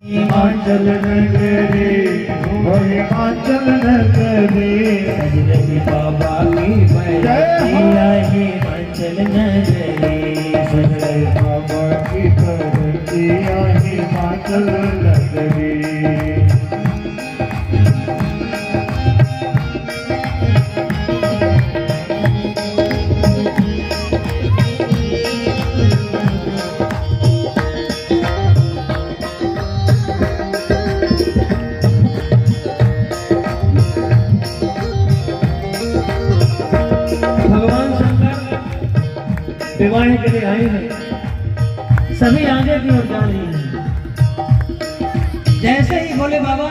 हिमाचल नगरी हो हिमाचल नगरी सजरंग बाबा की बरतिया हिमाचल नगरी सजरंग बाबा की बरतिया हिमाचल नगरी विवाह के लिए आए हैं, सभी आगे की ओर जा रहे हैं। जैसे ही भोले बाबा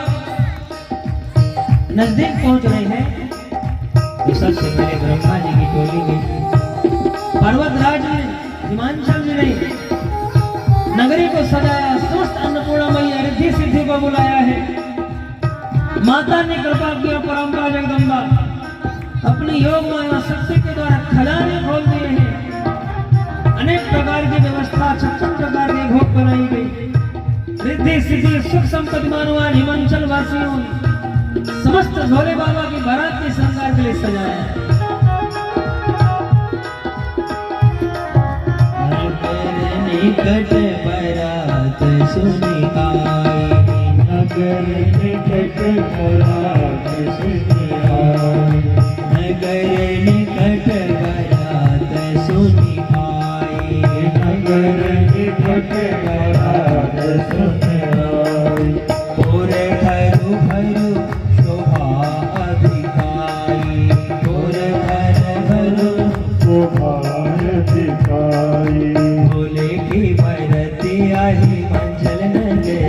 नजदीक पहुंच रहे हैं तो सबसे पहले ब्रह्मा जी की टोली गई। पर्वतराज ने हिमांचल जी ने नगरी को सजाया, समस्त अन्नपूर्णा मैया रिद्धि सिद्धि को बुलाया है। माता ने कृपा किया, परम्परा जगदम्बा अपनी योग माया शक्ति के द्वारा खजाने खोल दिए हैं। अनेक प्रकार की व्यवस्था, 56 प्रकार के भोग बनाई गई। रिद्धि सिद्धि सुख संपत्ति मानवान हिमांचल वासियों ने समस्त भोले बाबा की बारात के श्रृंगार के लिए सजाया। निकट बारात सुनी आई, नगर निकट बारात सुनी आई, नगर निकट बारात सुनी आई, नगर निकट बारात सुनी आई। पूरे घरु घरु शोभा अधिकाई, पूरे घरु शोभा अधिकाई। भोले की बरतिया हिमाचल नगरी,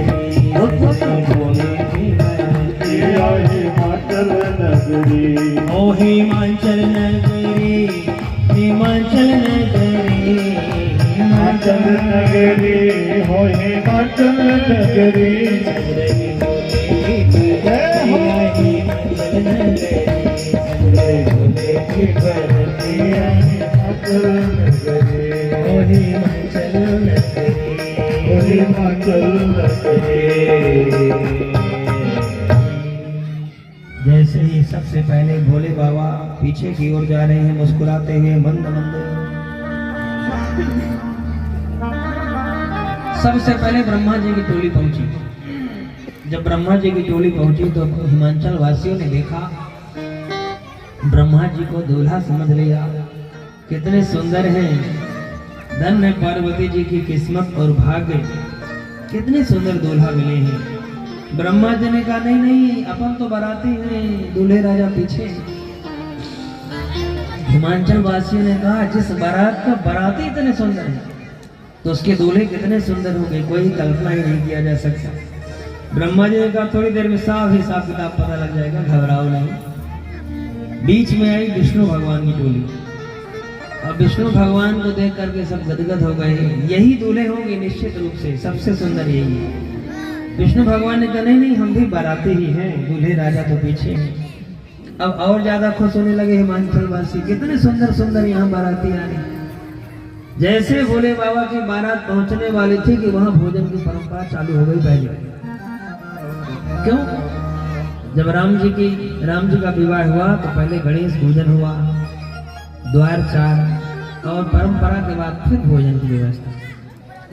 भोले की बरतिया हिमाचल नगरी ओ हिमाचल नगरी, हिमाचल नगरी, हिमाचल नगरी हो हिमाचल नगरी। सजरंग भोले की बरतिया हिमाचल नगरी, सजरंग भोले की बरतिया हिमाचल नगरी ओ हिमाचल नगरी, हो हिमाचल नगरी। जैसे ही सबसे पहले भोले बाबा पीछे की ओर जा रहे हैं, मुस्कुराते हुए मंद मंद। सबसे पहले ब्रह्मा जी की टोली पहुंची। जब ब्रह्मा जी की टोली पहुंची तो हिमांचल वासियों ने देखा, ब्रह्मा जी को दूल्हा समझ लिया। कितने सुंदर हैं, धन्य पार्वती जी की किस्मत और भाग्य, कितने सुंदर दूल्हा मिले हैं। ब्रह्मा जी ने कहा नहीं नहीं, अपन तो बाराती हैं, दूल्हे राजा पीछे। हिमांचल वासियों ने कहा जिस बारात का बाराती इतने सुंदर है तो उसके दूल्हे कितने सुंदर होंगे, कोई कल्पना ही नहीं किया जा सकता। ब्रह्मा जी ने कहा थोड़ी देर में साफ हिसाब किताब पता लग जाएगा, घबराओ नहीं। बीच में आई विष्णु भगवान की टोली। अब विष्णु भगवान को देख करके सब गदगद हो गए, यही दूल्हे होंगे निश्चित रूप से, सबसे सुंदर यही है। विष्णु भगवान ने कहा नहीं नहीं, हम भी बाराती ही हैं, दूल्हे राजा तो पीछे हैं। अब और ज्यादा खुश होने लगे हिमाचल वासी, कितने सुंदर सुंदर यहाँ बाराती आ रही। जैसे भोले बाबा की बारात पहुंचने वाली थी कि वहां भोजन की परंपरा चालू हो गई। पहले क्यों, जब राम जी का विवाह हुआ तो पहले गणेश पूजन हुआ, द्वार चार और परंपरा के बाद फिर भोजन की व्यवस्था।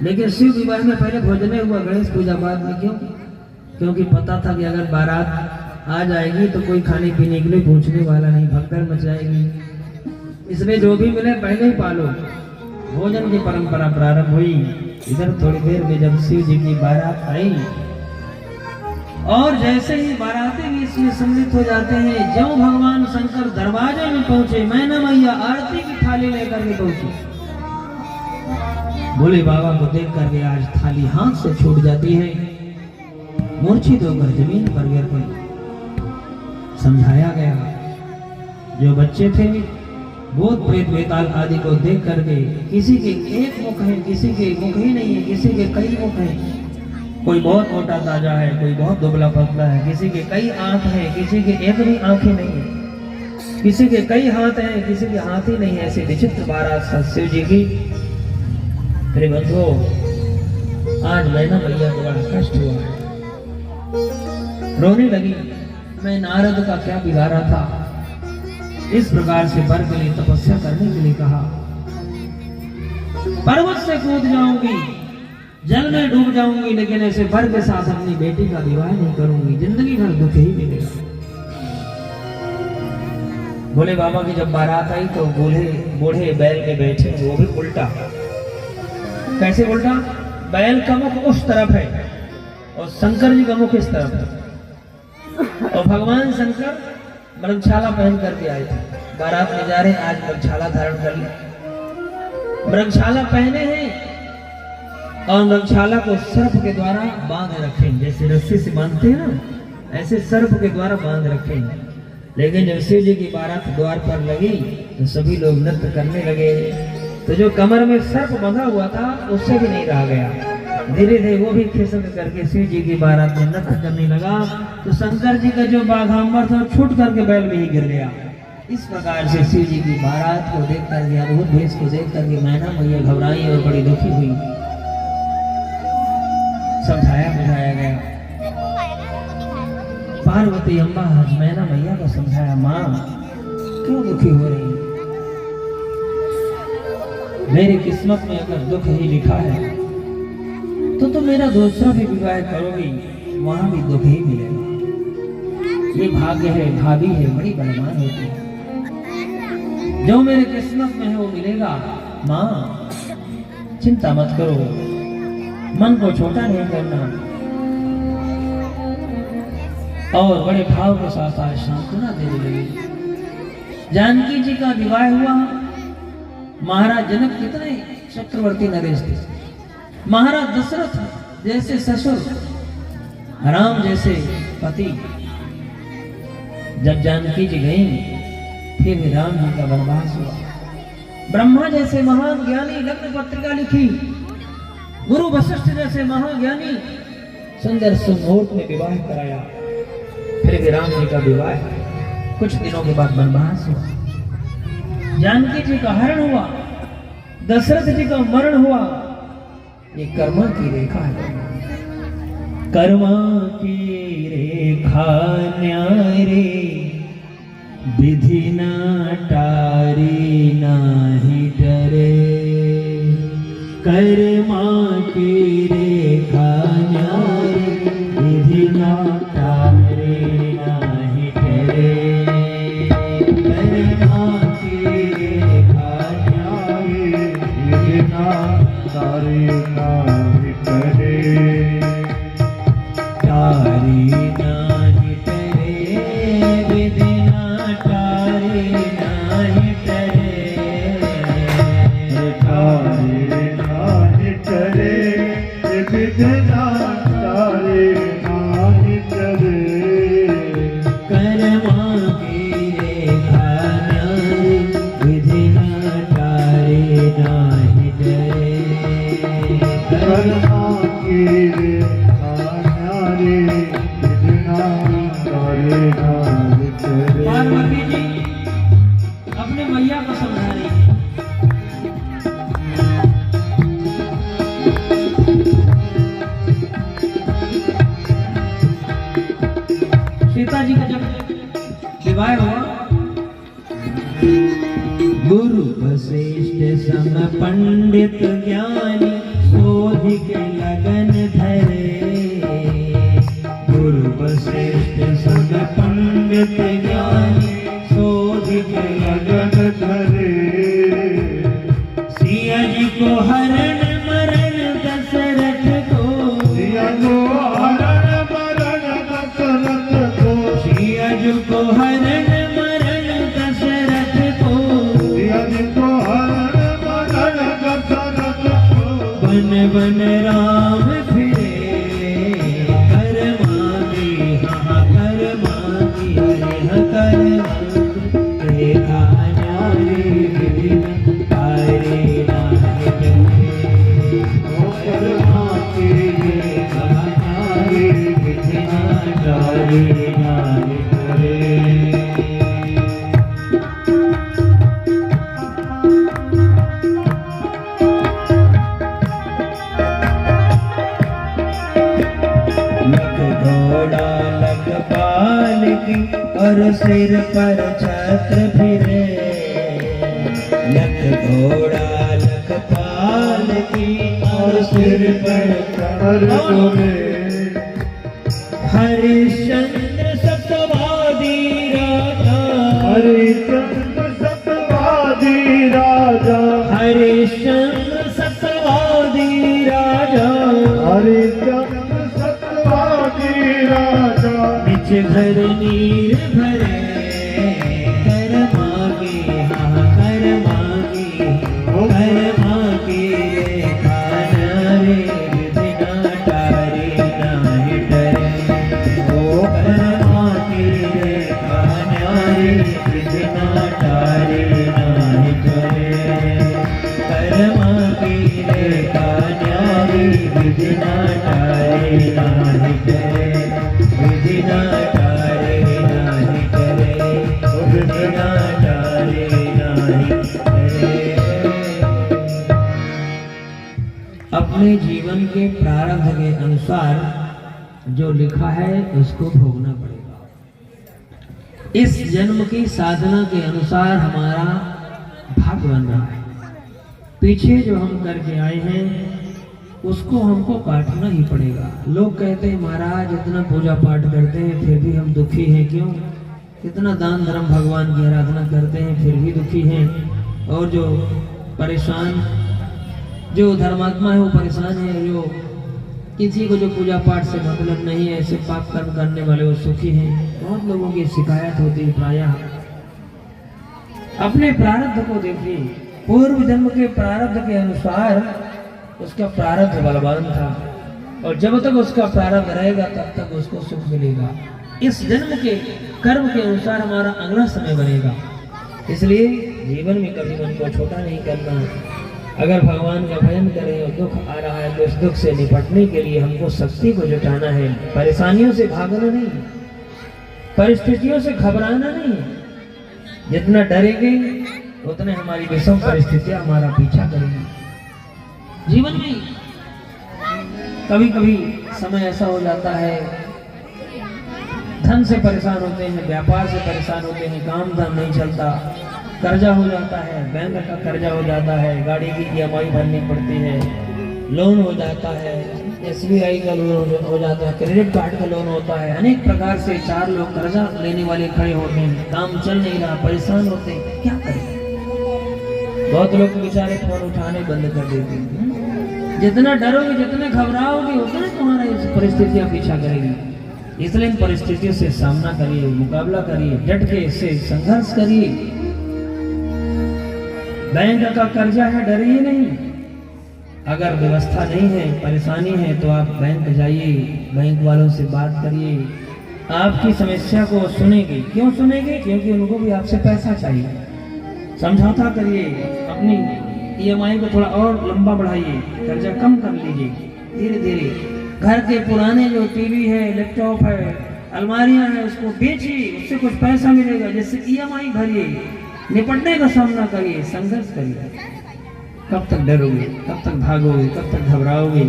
लेकिन शिव विवाह में पहले भोजन हुआ, गणेश पूजा बाद में। क्यों, क्योंकि पता था कि अगर बारात आ जाएगी तो कोई खाने पीने के लिए पूछने वाला नहीं, भगदड़ मच जाएगी। इसलिए जो भी मिले पहले ही पालो। भोजन की परंपरा प्रारंभ हुई। इधर थोड़ी देर में जब शिव जी की बारात आई और जैसे ही बाराती भी इसमें सम्मिलित हो जाते हैं, ज्यों भगवान शंकर दरवाजे में पहुंचे, मैना मैया आरती की थाली लेकर के पहुंची। भोले बाबा को देख करके आज थाली हाथ से छूट जाती है, मूर्छित होकर जमीन पर गिर पड़ी। समझाया गया, जो बच्चे थे भूत प्रेत बेताल आदि को देख करके, किसी के एक मुख है, किसी के मुख ही नहीं है, किसी के कई मुख हैं। कोई बहुत मोटा ताजा है, कोई बहुत दुबला पतला है, किसी के कई आंख है, किसी के एक भी आंखें नहीं है, किसी के कई हाथ हैं, किसी के हाथ ही नहीं है। ऐसे विचित्र बारात शिव जी की। मेरे बंधुओं, आज मैना मैया को बड़ा कष्ट हुआ है। रोने लगी, मैं नारद का क्या बिगाड़ा था। इस प्रकार से वर के लिए तपस्या करने के लिए कहा। पर्वत से कूद जाऊंगी, जल में डूब जाऊंगी, लेकिन ऐसे वर के साथ अपनी बेटी का विवाह नहीं करूंगी, जिंदगी भर दुख ही मिलेगा। बोले बाबा की जब बारात आई तो बूढ़े बैल में बैठे, वो भी उल्टा। कैसे उल्टा? बैल का मुख उस तरफ है और शंकर जी का मुख इस तरफ है। और भगवान शंकर मृगछाला पहन करके आए थे, बारात में जा रहे हैं, आज मृगछाला धारण कर लिया। मृगछाला पहने हैं और मृगछाला को सर्प के द्वारा बांध रखे, जैसे रस्सी से बांधते हैं ना, ऐसे सर्प के द्वारा बांध रखे। लेकिन जब शिव जी की बारात द्वार पर लगी तो सभी लोग नृत्य करने लगे। तो जो कमर में सर्प बंधा हुआ था उससे भी नहीं रह गया, धीरे धीरे वो भी खिसक करके शिव जी की बारात में नृत्य करने लगा। तो शंकर जी का जो बाघांबर था छूट करके बैल में ही गिर गया। इस प्रकार से शिव जी की बारात को देख करके, अद्भुत भेष को देख करके मैना मैया घबराई और बड़ी दुखी हुई। समझाया बुझाया गया। पार्वती अम्बा मैना मैया को समझाया, माँ क्यों दुखी हो रही है? मेरी किस्मत में अगर दुख ही लिखा है तो तुम मेरा दूसरा भी विवाह करोगी, वहां भी दुख ही मिलेगा। ये भाग्य है, भाभी है, बड़ी बलवान होती है, जो मेरे किस्मत में है वो मिलेगा। माँ चिंता मत करो, मन को छोटा नहीं करना। और बड़े भाव के साथ आज सांत्वना देने लगी। जानकी जी का विवाह हुआ। महाराज जनक कितने चक्रवर्ती नरेश थे, महाराज दशरथ जैसे ससुर, राम जैसे पति। जब जानकी जी गई फिर भी राम जी का वनवास हुआ। ब्रह्मा जैसे महान ज्ञानी लग्न पत्रिका लिखी, गुरु वशिष्ठ जैसे महाज्ञानी सुंदर सुमुहूर्त में विवाह कराया। फिर भी राम जी का विवाह, कुछ दिनों के बाद वनवास हुआ। जानकी जी का हरण हुआ, दशरथ जी का मरण हुआ। ये कर्मा की रेखा है, कर्मा की रेखा न्यारे, विधि ना टारी नाही डरे। कर्मा की रेखा न्यारे, विधि ना टारी नाही डरे। कर्मा की रेखा न्यारे, विधि ना तारे नाही करे, तारी नाही टरे, विधि ना तारी नाही टरे। तारे नाही करे, विधि ना तारे नाही करे। कर्मा की रेखा न्यारी, विधि ना तारी नाही टरे। कर्मा की रेखा न्यारी, विधि ना तारे नाही करे। पार्वती जी अपने मैया को समझा रही है। सीता जी का जब विवाह हुआ, गुरु वशिष्ठ सम पंडित ज्ञानी, शोधि के लगन धरे। गुरु वशिष्ठ सम पंडित ज्ञानी, शोधि के लगन धरे। सिया जी को हरण मरण दशरथ को, सिया को हरण मरण दशरथ को, सिया जी को हरण मरण दशरथ को। सिया जी को हरण मरण दशरथ को। बन बन राम फिरे, कर्मा की हाँ कर्मा की, हरे कर्मा की रेखा न्यारी, विधि न तारे नाही डरे। कर्मा की रेखा न्यारी, विधि ना तारे नाही डरे। लख घोड़ा लख पालकी और सिर पर छत्र फिरे। लख घोड़ा लख पालकी और सिर पर चढ़ बोले हरिश्चंद्र सत्यवादी राजा। हरिश्चंद्र सत्यवादी राजा। हरिश्चंद्र सत्यवादी राजा। हरिश्चंद्र सत्यवादी राजा। निज घर नीर भरे कर मांगे हाँ कर मांगे कर मांगे खाना रे बिना टारे नाहि डरे। ओ कर मांगे रे खाना रे बिना टारे नाहि डरे। कर मांगे रे खाना रे बिना टारे नाहि डरे। बिना टारे नाहि डरे। बिना टारे नाहि डरे। अपने जीवन के प्रारब्ध के अनुसार जो लिखा है उसको भोगना पड़ेगा। इस जन्म की साधना के अनुसार हमारा भाग बन रहा है। पीछे जो हम करके आए हैं उसको हमको काटना ही पड़ेगा। लोग कहते हैं महाराज इतना पूजा पाठ करते हैं फिर भी हम दुखी हैं क्यों? कितना दान धर्म भगवान की आराधना करते हैं फिर भी दुखी हैं। और जो परेशान जो धर्मात्मा है वो परेशान है। जो किसी को जो पूजा पाठ से मतलब नहीं है ऐसे पाप कर्म करने वाले वो सुखी हैं। बहुत लोगों की शिकायत होती है प्रायः। अपने प्रारब्ध को देखिए। पूर्व जन्म के प्रारब्ध के अनुसार उसका प्रारब्ध बलवान था और जब तक उसका प्रारब्ध रहेगा तब तक उसको सुख मिलेगा। इस जन्म के कर्म के अनुसार हमारा अगला समय बनेगा। इसलिए जीवन में कभी मन को छोटा नहीं करना। अगर भगवान का भजन करें और दुख आ रहा है तो उस दुख से निपटने के लिए हमको शक्ति को जुटाना है। परेशानियों से भागना नहीं, परिस्थितियों से घबराना नहीं। जितना डरेंगे उतने हमारी विषम परिस्थितियां हमारा पीछा करेंगी। जीवन में कभी कभी समय ऐसा हो जाता है धन से परेशान होते हैं, व्यापार से परेशान होते हैं, काम धाम नहीं चलता, कर्जा हो जाता है, बैंक का कर्जा हो जाता है, गाड़ी की EMI भरनी पड़ती है, लोन हो जाता है, SBI का लोन हो जाता है, क्रेडिट कार्ड का लोन होता है। अनेक प्रकार से चार लोग कर्जा लेने वाले खड़े होते हैं, काम चल नहीं रहा, परेशान होते हैं, क्या करें? बहुत लोग बेचारे फोन उठाने बंद कर देते हैं। जितना डरोगे जितने घबराओगे उतने तुम्हारा इस परिस्थितियां पीछा करेगी। इसलिए इन परिस्थितियों से सामना करिए, मुकाबला करिए, डट के इससे संघर्ष करिए। बैंक का कर्जा है डरिए नहीं। अगर व्यवस्था नहीं है, परेशानी है तो आप बैंक जाइए, बैंक वालों से बात करिए, आपकी समस्या को सुनेंगे। क्यों सुनेंगे? क्योंकि उनको भी आपसे पैसा चाहिए। समझौता करिए, अपनी EMI को थोड़ा और लंबा बढ़ाइए, कर्जा कम कर लीजिए धीरे धीरे। घर के पुराने जो टीवी है, लैपटॉप है, अलमारियां हैं, उसको बेचिए, उससे कुछ पैसा मिलेगा, जिससे EMI भरिए, निपटने का सामना करिए, संघर्ष करिए। कब तक डरोगे? कब तक भागोगे? कब तक घबराओगे?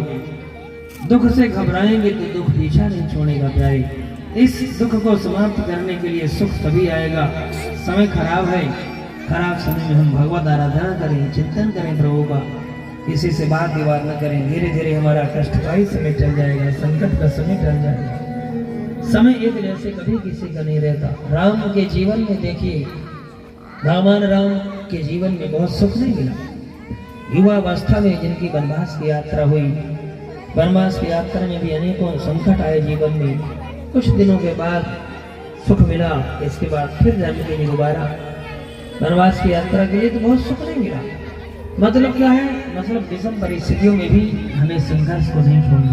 दुख से घबराएंगे तो दुख पीछा नहीं छोड़ेगा प्यारे। इस दुख को समाप्त करने के लिए सुख तभी आएगा। समय खराब है, खराब समय में हम भगवत आराधना करें, चिंतन करें प्रभु का, किसी से बात विवाद न करें। धीरे धीरे हमारा कष्ट का ही समय टल जाएगा, संकट का समय टल जाएगा। समय एक जैसे कभी किसी का नहीं रहता। राम के जीवन में देखिए, भगवान राम के जीवन में बहुत सुख नहीं मिला। युवा अवस्था में जिनकी वनवास की यात्रा हुई, वनवास की यात्रा में भी अनेकों संकट आए जीवन में। कुछ दिनों के बाद सुख मिला, इसके बाद फिर जन्म के लिए दोबारा वनवास की यात्रा के लिए तो बहुत सुख नहीं मिला। मतलब क्या है? मतलब विषम परिस्थितियों में भी हमें संघर्ष को नहीं छोड़ना,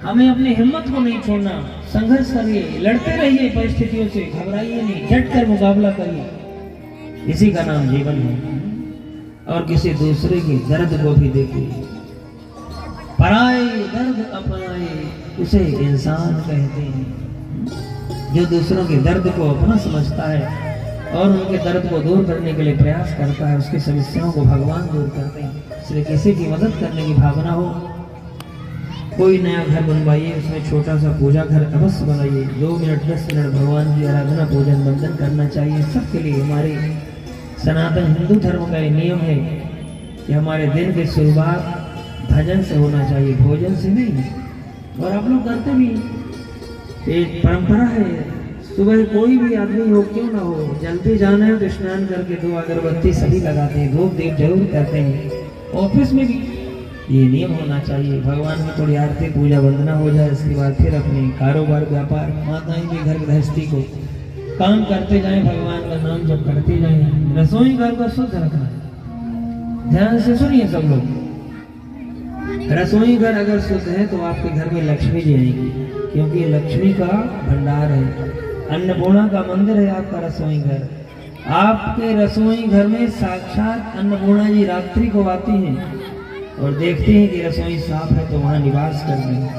हमें अपनी हिम्मत को नहीं छोड़ना। संघर्ष करिए, लड़ते रहिए परिस्थितियों से, घबराइए नहीं, डट कर मुकाबला करिए। इसी का नाम जीवन है। और किसी दूसरे की दर्द को भी देखिए। पराए दर्द अपनाए उसे इंसान कहते हैं। जो दूसरों के दर्द को अपना समझता है और उनके दर्द को दूर करने के लिए प्रयास करता है, उसकी समस्याओं को भगवान दूर करते हैं। इसलिए किसी की मदद करने की भावना हो, कोई नया घर बनवाइए, उसमें छोटा सा पूजा घर अवश्य बनाइए। 2 मिनट 10 मिनट भगवान की आराधना पूजन वंदन करना चाहिए सबके लिए। हमारे सनातन हिंदू धर्म का ये नियम है कि हमारे दिन की शुरुआत भजन से होना चाहिए, भोजन से नहीं। और आप लोग करते भी, एक परंपरा है। सुबह कोई भी आदमी हो क्यों ना हो, जल्दी जाना है तो स्नान करके 2 अगरबत्ती सभी लगाते हैं, धूप दीप जरूर करते हैं। ऑफिस में भी ये नियम होना चाहिए। भगवान की थोड़ी आरती पूजा वंदना हो जाए, इसके बाद फिर अपने कारोबार व्यापार, माताएं भी घर गृहस्थी को काम करते जाएं, भगवान का नाम जब करते जाएं। रसोई घर को शुद्ध रखना है, ध्यान से सुनिए सब लोग। रसोई घर अगर शुद्ध है तो आपके घर में लक्ष्मी जी आएगी, क्योंकि लक्ष्मी का भंडार है, अन्नपूर्णा का मंदिर है आपका रसोई घर। आपके रसोई घर में साक्षात अन्नपूर्णा जी रात्रि को आती हैं और देखते हैं कि रसोई साफ है तो वहाँ निवास करते हैं।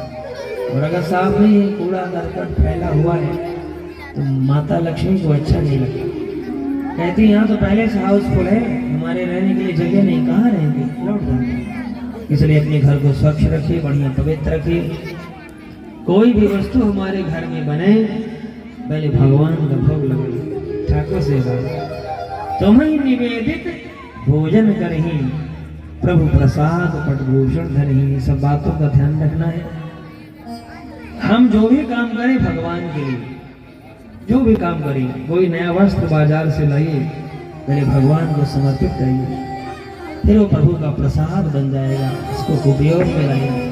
और अगर साफ नहीं है, कूड़ा करकट फैला हुआ है, तो माता लक्ष्मी को अच्छा नहीं लगता। कहती यहाँ तो पहले से हाउसफुल है, हमारे रहने के लिए जगह नहीं, कहाँ रहेंगे, लौट जाएंगे। इसलिए अपने घर को स्वच्छ रखिए, बढ़िया पवित्र रखिए। कोई भी वस्तु हमारे घर में बने, पहले भगवान का भोग लगाइए, ठाकुर से तुम्हें निवेदित भोजन करही, प्रभु प्रसाद पटभूषण धरही। सब बातों का ध्यान रखना है। हम जो भी काम करें भगवान के लिए, जो भी काम करें, कोई नया वस्त्र बाजार से लाइए, पहले भगवान को समर्पित करिए, फिर वो प्रभु का प्रसाद बन जाएगा, इसको उपयोग में लाइए।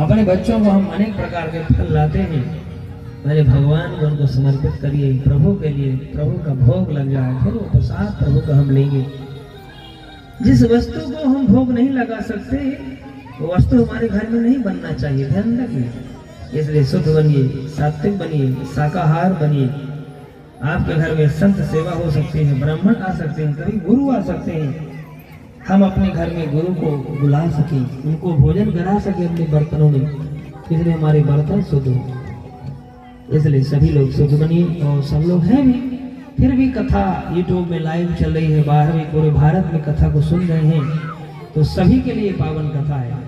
अपने बच्चों को हम अनेक प्रकार के फल लाते हैं, पहले भगवान को उनको समर्पित करिए, प्रभु के लिए, प्रभु का भोग लग जाए, फिर वो प्रसाद प्रभु का हम लेंगे। जिस वस्तु को हम भोग नहीं लगा सकते, वो वस्तु हमारे घर में नहीं बनना चाहिए, ध्यान रखिए। इसलिए शुद्ध बनिए, सात्विक बनिए, शाकाहार बनिए। आपके घर में संत सेवा हो सकती है, ब्राह्मण आ सकते हैं, कभी गुरु आ सकते हैं। हम अपने घर में गुरु को बुला सकें, उनको भोजन करा सकें अपने बर्तनों में, इसलिए हमारे बर्तन शुद्ध हो। इसलिए सभी लोग शुद्ध बनिए। और सब लोग हैं भी, फिर भी कथा यूट्यूब में लाइव चल रही है, बाहर भी पूरे भारत में कथा को सुन रहे हैं, तो सभी के लिए पावन कथा है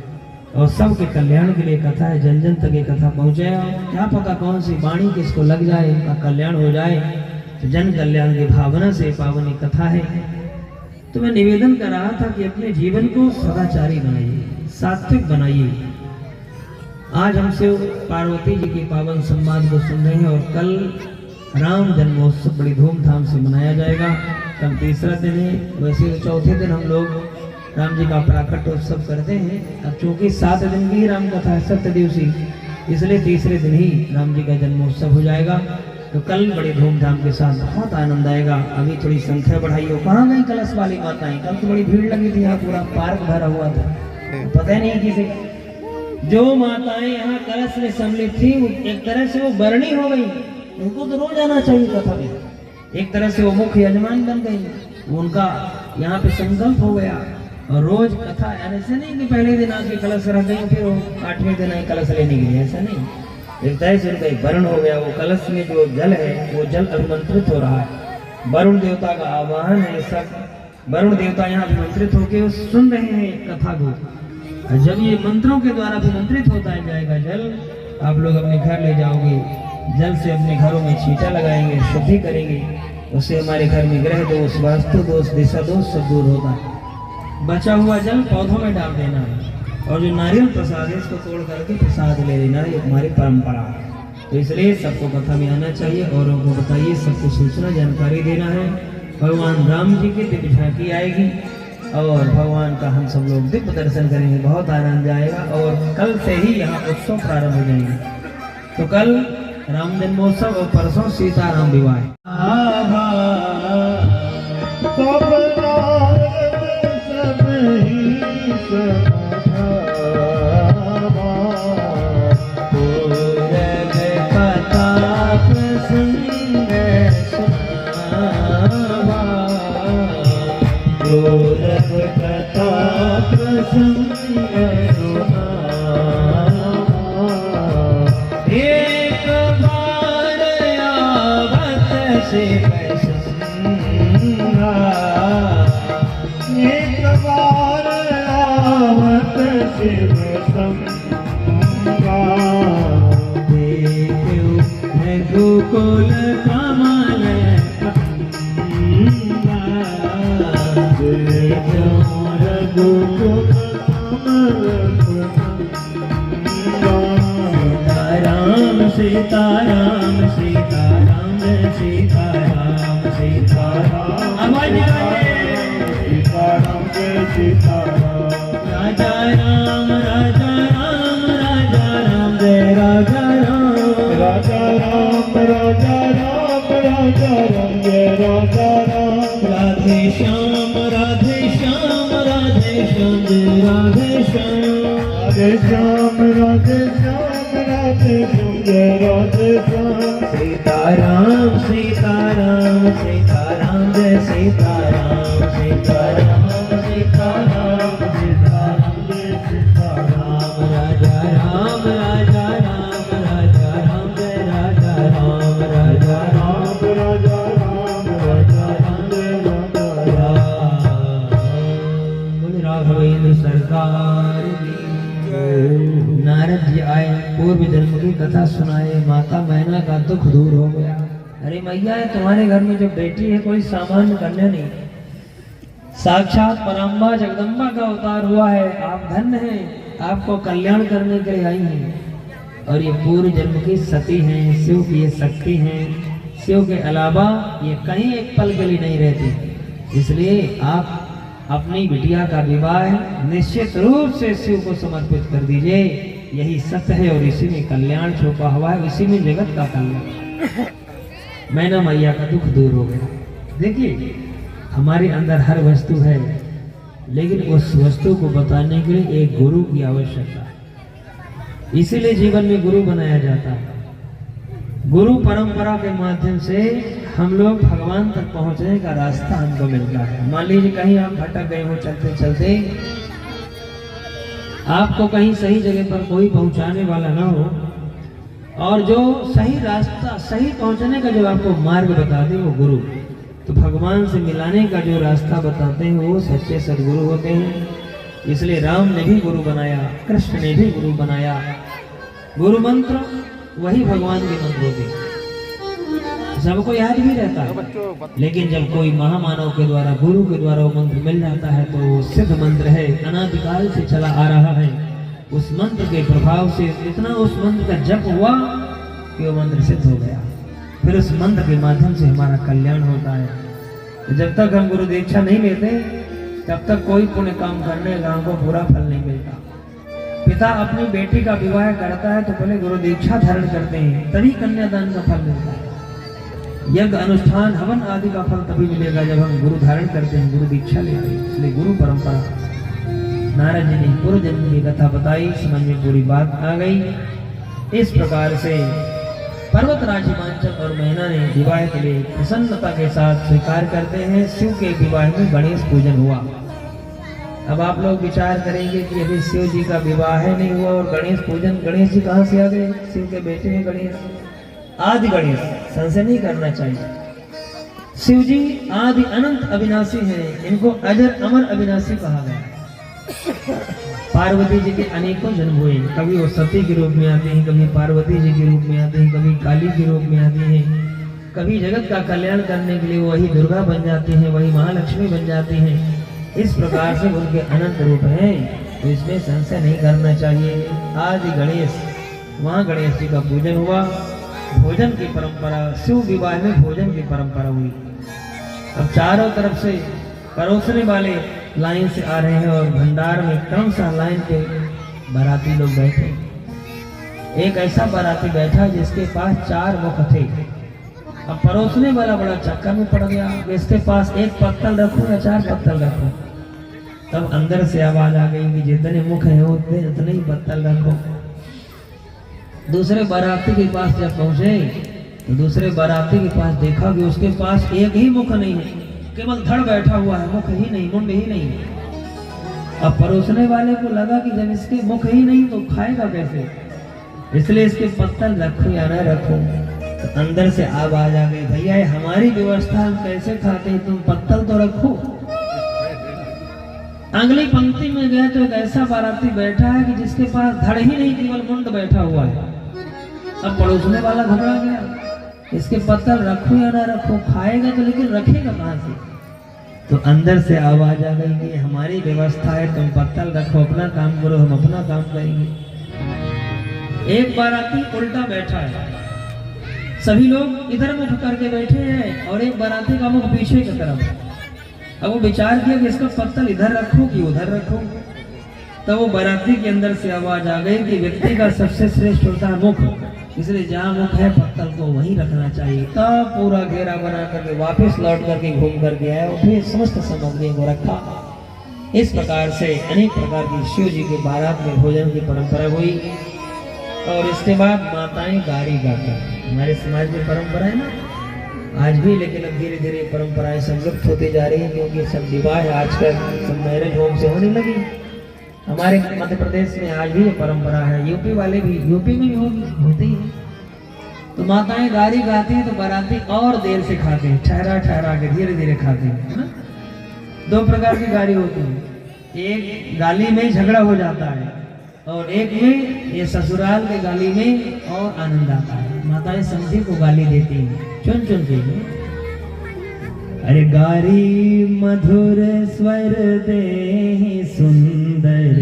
और सबके कल्याण के लिए कथा है। जन जन तक ये कथा पहुँचे, क्या पता कौन सी वाणी किसको लग जाए, उनका कल्याण हो जाए। तो जन कल्याण की भावना से पावन ये कथा है। तो मैं निवेदन कर रहा था कि अपने जीवन को सदाचारी बनाइए, सात्विक बनाइए। आज हम शिव पार्वती जी के पावन संवाद को सुन रहे हैं और कल राम जन्मोत्सव बड़ी धूमधाम से मनाया जाएगा। कल तीसरा दिन है, वैसे तो चौथे दिन हम लोग राम जी का प्राकट्योत्सव करते हैं। अब चूंकि 7 दिन की राम कथा है, 7 दिवसीय, इसलिए तीसरे दिन ही राम जी का जन्मोत्सव हो जाएगा। तो कल बड़ी धूमधाम के साथ बहुत आनंद आएगा। अभी थोड़ी संख्या बढ़ाइए। कहाँ गई कलश वाली माताएं? कल तो बड़ी भीड़ लगी थी, यहाँ पूरा पार्क भरा हुआ था, पता नहीं किसी। जो माताएं यहाँ कलश में सम्मिलित थी, एक तरह से वो बरणी हो गई, उनको तो रोज आना चाहिए कथा में। एक तरह से वो मुख्य यजमान बन गई, उनका यहाँ पे संकल्प हो गया और रोज कथा। ऐसे नहीं कि पहले दिन आके कलश रख गई, फिर 8वें दिन आए कलश लेने के लिए, ऐसा नहीं। एक तरह से उनका एक वर्ण हो गया। वो कलश में जो जल है, वो जल अभिमंत्रित हो रहा है। वरुण देवता का आवाहन है, सब वरुण देवता यहाँ अभिमंत्रित होकर सुन रहे हैं कथा को। जब ये मंत्रों के द्वारा अभिमंत्रित होता जाएगा जल, आप लोग अपने घर ले जाओगे, जल से अपने घरों में छींटा लगाएंगे, शुद्धि करेंगे, उससे हमारे घर में ग्रह दोष, वास्तु दोष, दिशा दोष सब दूर होता है। बचा हुआ जल पौधों में डाल देना है और जो नारियल प्रसाद है इसको तोड़ करके प्रसाद ले लेना है, ये हमारी परंपरा है। तो इसलिए सबको कथा में आना चाहिए, औरों को बताइए, सबको सूचना जानकारी देना है। भगवान राम जी की दिव्य झांकी आएगी और भगवान का हम सब लोग दिव्य दर्शन करेंगे, बहुत आनंद आएगा। और कल से ही यहाँ उत्सव प्रारंभ हो जाएंगे। तो कल राम जन्मोत्सव और परसों सीताराम विवाह। एक बार आवत से संगा देखो रघुकुल कमल देखो रघुकुल कमल राम सीताराम सीताराम सीताराम सीताराम आवाज सीताराम जय सीताराम राजा राम राजा राम राजा राम जय राजा राम राजा राम राजा राम राजा राम जय राजा राम राधे श्याम राधे श्याम राधे श्याम जय राधे श्याम राधे श्याम राधे श्याम राधे श्याम जय राधे श्याम सीताराम सीताराम सीताराम जय सीताराम सीताराम सीताराम सीताराम जय सीताराम राजा राम राजा राम राजा राम जय राजा राम राजा राम राजा राम राजा राम जय राजा राम बोले राघवेंद्र सरकार की नारद जी आए, पूर्व जन्म की कथा सुनाए, माता मैना का दुख दूर हो गया। अरे मैया है तुम्हारे घर में जो बेटी है कोई सामान्य कन्या नहीं, साक्षात परम्बा जगदम्बा का अवतार हुआ है। आप धन्य हैं, आपको कल्याण करने के लिए आई हैं। और ये पूर्व जन्म की सती हैं, शिव की ये शक्ति हैं। शिव के अलावा ये कहीं एक पल के लिए नहीं रहती। इसलिए आप अपनी बिटिया का विवाह निश्चित रूप से शिव को समर्पित कर दीजिए। यही सत्य है और इसी में कल्याण छुपा हुआ है, इसी में जगत का कल्याण। मैना मैया का दुख दूर हो गया। देखिए हमारे अंदर हर वस्तु है, लेकिन उस वस्तु को बताने के लिए एक गुरु की आवश्यकता है। इसीलिए जीवन में गुरु बनाया जाता है। गुरु परंपरा के माध्यम से हम लोग भगवान तक पहुंचने का रास्ता हमको मिलता है। मान लीजिए कहीं आप भटक गए हो चलते चलते, आपको कहीं सही जगह पर कोई पहुंचाने वाला ना हो, और जो सही रास्ता सही पहुंचने का जो आपको मार्ग बताते हैं वो गुरु, तो भगवान से मिलाने का जो रास्ता बताते हैं वो सच्चे सदगुरु होते हैं। इसलिए राम ने भी गुरु बनाया, कृष्ण ने भी गुरु बनाया। गुरु मंत्र वही भगवान के मंत्र होते, सबको याद भी रहता है, लेकिन जब कोई महामानव के द्वारा गुरु के द्वारा वो मंत्र मिल जाता है तो वो सिद्ध मंत्र है, अनादिकाल से चला आ रहा है। उस मंत्र के प्रभाव से इतना उस मंत्र का जप हुआ कि वो मंत्र सिद्ध हो गया। फिर उस मंत्र के माध्यम से हमारा कल्याण होता है। तो जब तक हम गुरु दीक्षा नहीं लेते तब तक कोई पुण्य काम करने का हमको पूरा फल नहीं मिलता। पिता अपनी बेटी का विवाह करता है तो पहले गुरु दीक्षा धारण करते हैं, तभी कन्यादान का फल मिलता है। यज्ञ अनुष्ठान हवन आदि का फल तभी मिलेगा जब हम गुरु धारण करते हैं, गुरु दीक्षा लेते हैं। इसलिए गुरु परंपरा। नारद जी ने पूर्व जन्म की कथा बताई, समझ में पूरी बात आ गई। इस प्रकार से पर्वतराज हिमांचल और मैना ने विवाह के लिए प्रसन्नता के साथ स्वीकार करते हैं। शिव के विवाह में गणेश पूजन हुआ। अब आप लोग विचार करेंगे कि अभी शिव जी का विवाह नहीं हुआ और गणेश पूजन, गणेश जी कहाँ से आ गए? शिव के बेटे हैं गणेश, आदि गणेश। संशय नहीं करना चाहिए। शिव जी आदि अनंत अविनाशी हैं, इनको अजर अमर अविनाशी कहा गया। पार्वती जी के अनेकों जन्म हुए, कभी वो सती के रूप में आते हैं, कभी पार्वती जी के रूप में आते हैं, कभी काली के रूप में आते हैं, कभी जगत का कल्याण करने के लिए वही दुर्गा बन जाते हैं, वही महालक्ष्मी बन जाते हैं। इस प्रकार से उनके अनंत रूप हैं, तो इसमें संशय नहीं करना चाहिए। आदि गणेश, वहाँ गणेश जी का पूजन हुआ। भोजन की परंपरा, शिव विवाह में भोजन की परंपरा हुई। अब चारों तरफ से परोसने वाले लाइन से आ रहे हैं और भंडार में क्रमशः लाइन पे बाराती लोग बैठे। एक ऐसा बाराती बैठा जिसके पास 4 मुख थे। अब परोसने वाला बड़ा चक्कर में पड़ गया, इसके पास 1 पत्तल रखूं या 4 पत्तल रखूं। तब अंदर से आवाज आ गई कि जितने मुख हैं उतने ही पत्तल रखो। दूसरे बाराती के पास जब पहुंचे तो दूसरे बाराती के पास देखा कि उसके पास एक ही मुख नहीं है, केवल धड़ बैठा हुआ है, मुख ही नहीं, मुंड ही नहीं। अब परोसने वाले को लगा कि जब इसके मुख ही नहीं तो खाएगा कैसे, इसलिए इसके पत्तल रखो या न रखो। तो अंदर से आवाज आ गई, भैया ये हमारी व्यवस्था, हम कैसे खाते हैं, तुम पत्तल तो रखो। अगली पंक्ति में गए तो एक ऐसा बाराती बैठा है कि जिसके पास धड़ ही नहीं, केवल मुंड बैठा हुआ है। अब पड़ोसने वाला घबरा गया, इसके पत्तल रखो या ना रखो, खाएगा तो लेकिन रखेगा कहाँ से। तो अंदर से आवाज आ गई कि हमारी व्यवस्था है, तुम पत्तल रखो, अपना काम करो, हम अपना काम करेंगे। एक बाराती उल्टा बैठा है, सभी लोग इधर मुख करके बैठे हैं और एक बाराती का मुख पीछे की तरफ। अब वो विचार किया कि इसका पत्तल इधर रखूं कि उधर रखूं। तब वो बाराती के अंदर से आवाज आ गई कि व्यक्ति का सबसे श्रेष्ठ होता है मुख, इसलिए जहाँ मुख है पत्तल को वहीं रखना चाहिए। तब पूरा घेरा बना करके वापस लौट करके घूम करके आया और फिर समस्त सामग्रियों को रखा। इस प्रकार से अनेक प्रकार की शिव जी के बारात में भोजन की परंपरा हुई। और इसके बाद माताएं गारी गाकर, हमारे समाज में परंपरा है ना आज भी, लेकिन अब धीरे धीरे परंपराएं संलुप्त होती जा रही है, क्योंकि सब विवाह आजकल सब मैरिज होम से होने लगी। हमारे मध्य प्रदेश में आज भी ये परंपरा है, यूपी वाले भी, यूपी में भी होती है। तो माताएं गारी गाती हैं तो बाराती और देर से खाते हैं, ठहरा ठहरा के धीरे धीरे खाते हैं ना? दो प्रकार की गाली होती है, एक गाली में झगड़ा हो जाता है और एक में ये ससुराल के गाली में और आनंद आता है। माताएं समझी को गाली देती हैं चुन चुन के। अरे गारी मधुर स्वर दे सुंदर,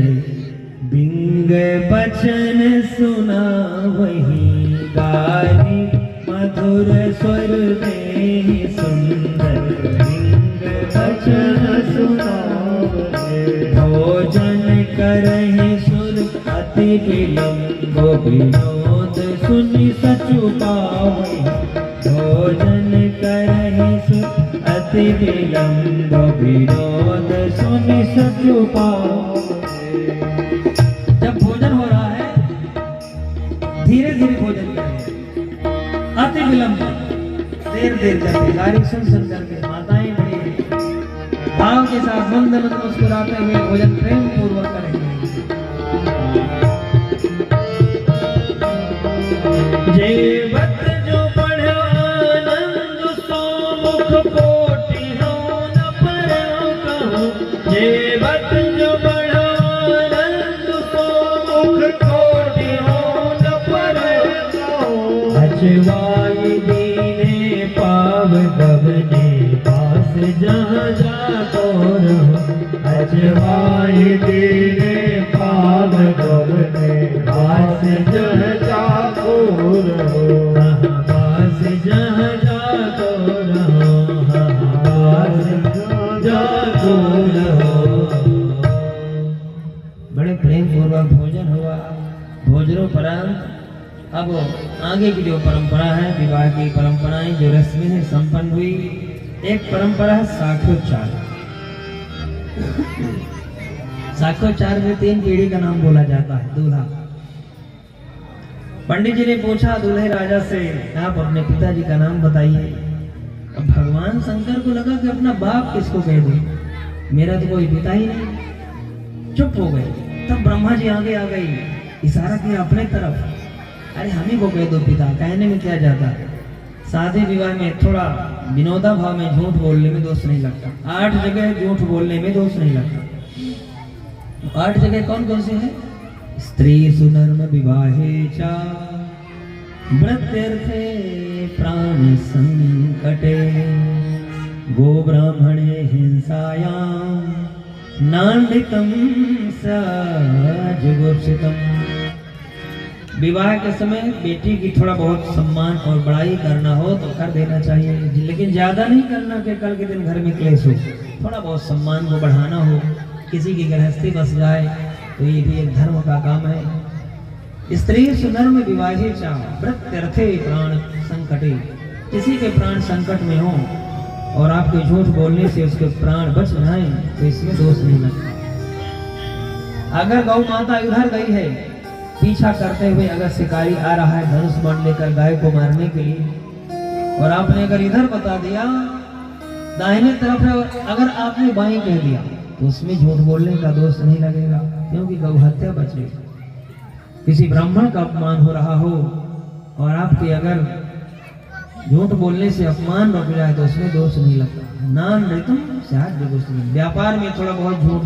बिंग बचन सुना वही। गारी मधुर स्वर दे सुंदर, बिंग बचन सुना वही। भोजन करहि सुर अति विलंब, विनोद सुनि सचु पावहि। भोजन करहि सुर अति विलंब, विनोद सुनि सचु पावहि। जब भोजन हो रहा है धीरे धीरे भोजन करें, अति विलंब देर देर करके, गारी सुन सुन करके। माताएं बड़ी भाव के साथ मंद मंद मुस्कुराते हुए भोजन प्रेम पूर्वक करेंगे। जेवत जो बढ़ो आनंद, सो मुख कोटि हो न परहु कहूं। जेवत जो बढ़ो आनंद, सो मुख कोटि हो न परहु कहूं। अजवाई दीने पाव दबने, पास जहाँ जाको रहो। अजवाई दीने पाव दबने, पास जहाँ जाको रहो। पास जहाँ जाको रहो, पास जाको रहो। बड़े प्रेम पूर्वक भोजन हुआ। भोजनोपरांत अब आगे की जो परंपरा है, विवाह की परंपराएं जो रस्में हैं संपन्न हुई। एक परंपरा है साक्योच्चार। साक्योच्चार में 3 पीढ़ी का नाम बोला जाता है। दूल्हा, पंडित जी ने पूछा दूल्हे राजा से, आप अपने पिताजी का नाम बताइए। अब भगवान शंकर को लगा कि अपना बाप किसको कह दूं, मेरा तो कोई पिता ही नहीं। चुप हो गए। तब ब्रह्मा जी आगे आ गई, इशारा किया अपने तरफ, अरे हम ही को कह दो पिता, कहने में क्या जाता है। शादी विवाह में थोड़ा विनोदा भाव में झूठ बोलने में दोष नहीं लगता। 8 जगह झूठ बोलने में दोष नहीं लगता। 8 जगह कौन कौन से हैं? स्त्री सुनर्म विवाहे चा, व्रत्यर्थे प्राण संकटे, गो ब्राह्मणे हिंसायां, नान्दितम सजुगुप्सितम। विवाह के समय बेटी की थोड़ा बहुत सम्मान और बड़ाई करना हो तो कर देना चाहिए, लेकिन ज्यादा नहीं करना कि कल के दिन घर में क्लेश हो। थोड़ा बहुत सम्मान को बढ़ाना हो, किसी की गृहस्थी बस जाए तो ये भी एक धर्म का काम है। स्त्री सुनर्म विवाहे चा, व्रत्यर्थे प्राण संकटे। किसी के प्राण संकट में हो और आपके झूठ बोलने से उसके प्राण बच जाए तो इसमें दोष नहीं लगता। अगर गौ माता इधर गई है, पीछा करते हुए अगर शिकारी आ रहा है धनुष बाण लेकर गाय को मारने के लिए, और आपने अगर इधर बता दिया दाहिने तरफ है, और अगर आपने बाएं कह दिया तो उसमें झूठ बोलने का दोष नहीं लगेगा, क्योंकि गौ हत्या बचेगी। किसी ब्राह्मण का अपमान हो रहा हो और आपके अगर झूठ बोलने से अपमान रुक जाए तो उसमें दोष नहीं लगता। नान नृतम व्यापार में थोड़ा बहुत झूठ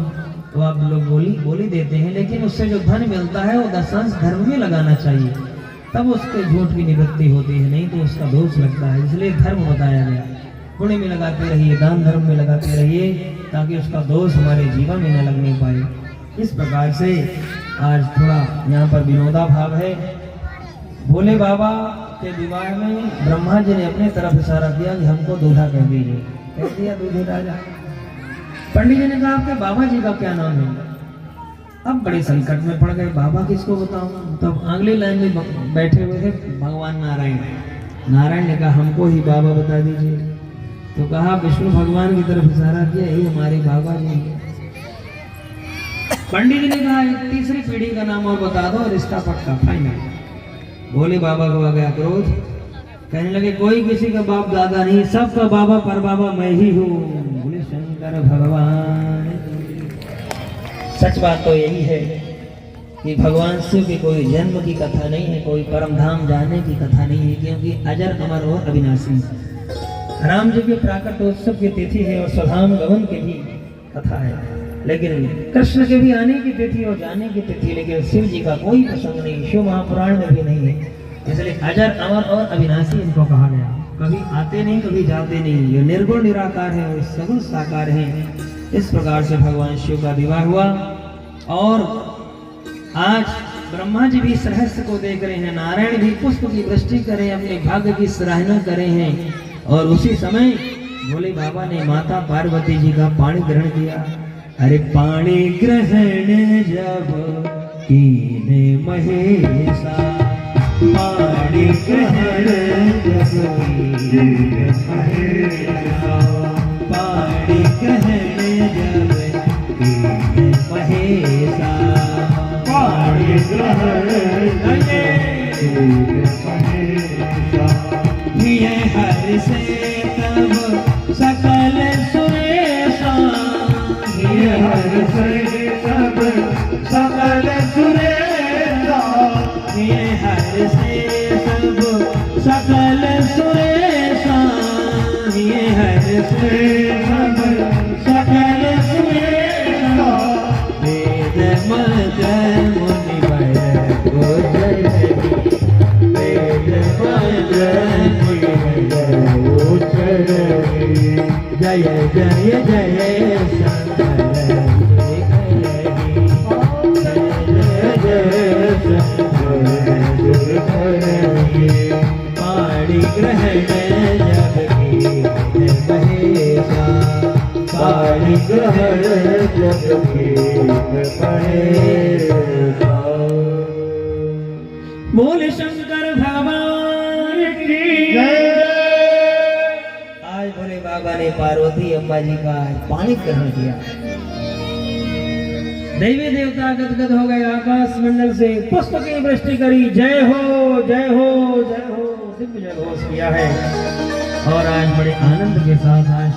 तो आप लोग बोली देते हैं, लेकिन उससे जो धन मिलता है वो दशांश धर्म में लगाना चाहिए, तब उसके झूठ की निवृत्ति होती है, नहीं तो उसका दोष लगता है। इसलिए धर्म बताया गया, पुण्य में लगाते रहिए, दान धर्म में लगाते रहिए, ताकि उसका दोष हमारे जीवन में न लगने पाए। इस प्रकार से आज थोड़ा यहाँ पर विनोदा भाव है। भोले बाबा के विवाह में ब्रह्मा जी ने अपने तरफ इशारा किया कि हमको दूल्हा कह दीजिए, कह दिया दूल्हे राजा। पंडित जी ने कहा आपके बाबा जी का क्या नाम है? अब बड़े संकट में पड़ गए, बाबा किसको बताऊं? तब अगली लाइन में बैठे हुए थे भगवान नारायण। नारायण ने कहा हमको ही बाबा बता दीजिए। तो कहा विष्णु भगवान की तरफ इशारा किया, यही हमारे बाबा जी। पंडित जी ने कहा एक तीसरी पीढ़ी का नाम और बता दो, रिश्ता पक्का फाइनल। भोले बाबा को आ गया क्रोध, कहने लगे कोई किसी का बाप दादा नहीं, सबका बाबा पर बाबा मैं ही हूँ, बोले शंकर भगवान। सच बात तो यही है कि भगवान शिव की कोई जन्म की कथा नहीं है, कोई परम धाम जाने की कथा नहीं है, क्योंकि अजर अमर और अविनाशी। राम जी के प्राकट्योत्सव की तिथि है और स्वधाम गमन की भी कथा है, लेकिन कृष्ण के भी आने की तिथि और जाने की तिथि, लेकिन शिव जी का कोई प्रसंग नहीं, शिव महापुराण में भी नहीं है। इसलिए अजर अमर और अविनाशी इनको कहा गया। कभी आते नहीं, कभी जाते नहीं, ये निर्गुण निराकार है और सगुण साकार है। इस प्रकार से भगवान शिव का विवाह हुआ और आज ब्रह्मा जी भी इस रहस्य को देख रहे हैं, नारायण भी पुष्प की वृष्टि करें, अपने भाग्य की सराहना करे हैं। और उसी समय भोले बाबा ने माता पार्वती जी का पाणी ग्रहण किया। अरे पाणी ग्रहण जब कीने महेशा, पाणी ग्रहण जब कीने महेशा, पाणी ग्रहण जब कीने महेशा, पाणी ग्रहण जब कीने महेशा, ये हर से तब सकल सुरेशा, ये हर से तब सकल सुरेशा, ये हर से तब सकल सुरेशा, ये हर से तब सकल सुरेशा, वेद मंत्र मुनि बर को जय, वेद मंत्र जय जय जय शंकर पाणी ग्रहण जब कीने महेशा, पाणी ग्रहण जब कीने महेशा। बोल शंकर भगवान की जय। आज भोले बाबा ने पार्वती अम्बा जी का पाणी ग्रहण किया। देवी देवता गदगद हो गए, आकाश मंडल से पुष्प की वृष्टि करी, जय हो जय हो जय हो, दिव्य जय घोष किया है। और आज बड़े आनंद के साथ आज